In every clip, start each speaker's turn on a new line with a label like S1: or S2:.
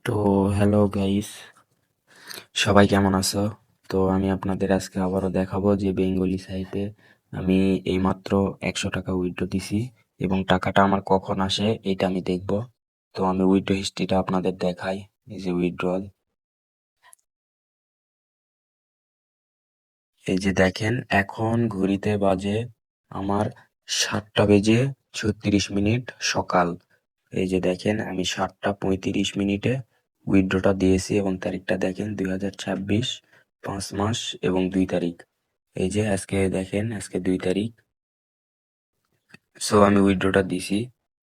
S1: তো hello guys, সবাই কেমন আছো? তো আমি আপনাদের আজকে আবারও দেখাবো যে বেঙ্গলি সাইটে আমি এইমাত্র 100 টাকা উইথড্র দিছি এবং টাকাটা আমার কখন আসে এটা আমি দেখব। তো আমি উইথড্র হিস্ট্রিটা আপনাদের দেখাই। এই যে উইথড্রল, এই যে দেখেন এখন ঘড়িতে বাজে আমার 7টা বেজে 36 মিনিট সকাল। এই যে দেখেন আমি 7টা 35 মিনিটে উইথড্রটা দিয়েছি এবং তারিখটা দেখেন 2026 5 মাস এবং 2 তারিখ। এই যে আজকে দেখেন আজকে 2 তারিখ। সো আমি উইথড্রটা দিছি,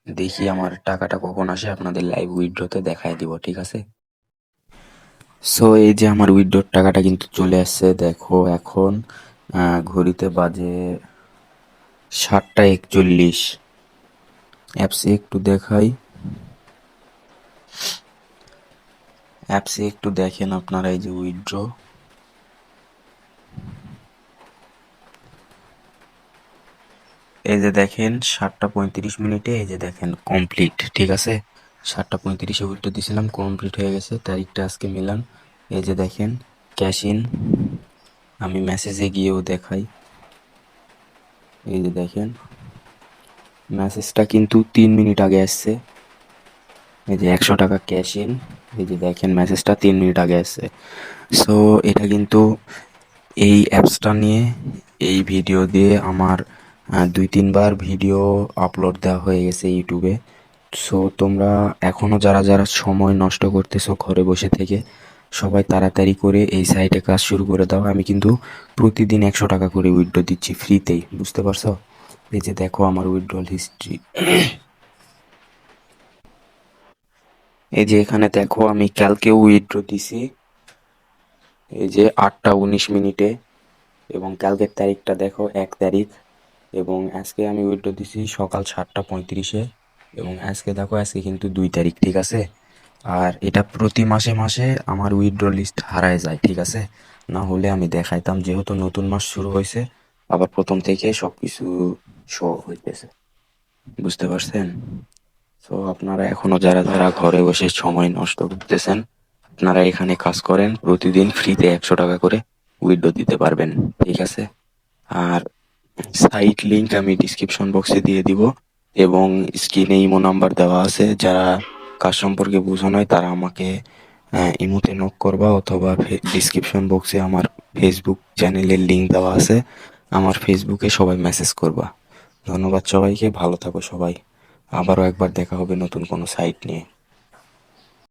S1: দেখি আমার টাকাটা কখন আসে আপনাদের লাইভ উইথড্রতে দেখায় দিব, ঠিক আছে? সো এই যে আমার উইথড্রর টাকাটা কিন্তু চলে আসছে, দেখো এখন ঘড়িতে বাজে 7টা 41। অ্যাপসে একটু দেখাই, অ্যাপসে একটু দেখেন আপনারা এই যে উইথড্র, এই যে দেখেন 7টা 35 মিনিটে এই যে দেখেন কমপ্লিট, ঠিক আছে? 7টা 35-এ উইথড্র দিয়েছিলাম, কমপ্লিট হয়ে গেছে, তারিখটা আজকে মিলান। এই যে দেখেন ক্যাশ ইন, আমি মেসেজে গিয়েও দেখাই। এই যে দেখেন মেসেজটা কিন্তু 3 মিনিট আগে আসছে। এই যে 100 টাকা ক্যাশ ইন, এই যে দেখেন মেসেজটা 3 মিনিট আগে আসছে। সো এটা কিন্তু এই অ্যাপসটা নিয়ে এই ভিডিও দিয়ে আমার 2-3 বার ভিডিও আপলোড দেওয়া হয়ে গেছে ইউটিউবে। সো তোমরা এখনো যারা যারা সময় নষ্ট করতেছো ঘরে বসে থেকে, সবাই তাড়াতাড়ি করে এই সাইটে কাজ শুরু করে দাও। আমি কিন্তু প্রতিদিন 100 টাকা করে উইথড্র দিচ্ছি ফ্রিতেই, বুঝতে পারছো? এই যে দেখো আমার উইথড্রল হিস্ট্রি, এই যে এখানে দেখো আমি কালকেও উইথড্র দিছি, এই যে 8টা 19 মিনিটে, এবং কালকের তারিখটা দেখো 1 তারিখ, এবং আজকে আমি উইথড্র দিছি সকাল 7টা 35-এ, এবং আজকে দেখো আজকে কিন্তু 2 তারিখ, ঠিক আছে? আর এটা প্রতি মাসে মাসে আমার উইথড্র লিস্ট হারায় যায়, ঠিক আছে? না হলে আমি দেখাইতাম, যেহেতু নতুন মাস শুরু হয়েছে আবার প্রথম থেকে সবকিছু শো হইতেছে, বুঝতে পারছেন? তো আপনারা এখনো যারা যারা ঘরে বসে সময় নষ্ট করতেছেন, আপনারা এখানে কাজ করেন, প্রতিদিন ফ্রিতে 100 টাকা করে উইথড্র দিতে পারবেন, ঠিক আছে? আর সাইট লিংক আমি ডিসক্রিপশন বক্সে দিয়ে দিব, এবং স্ক্রিনে ইমো নাম্বার দেওয়া আছে। যারা কাজ সম্পর্কে বুঝো নয় তারা আমাকে ইমোতে নক করবা, অথবা ডিসক্রিপশন বক্সে আমার ফেসবুক চ্যানেলের লিংক দেওয়া আছে, আমার ফেসবুকে সবাই মেসেজ করবা। ধন্যবাদ সবাইকে, ভালো থাকো সবাই। আবারও একবার দেখা হবে নতুন কোনো সাইট নিয়ে।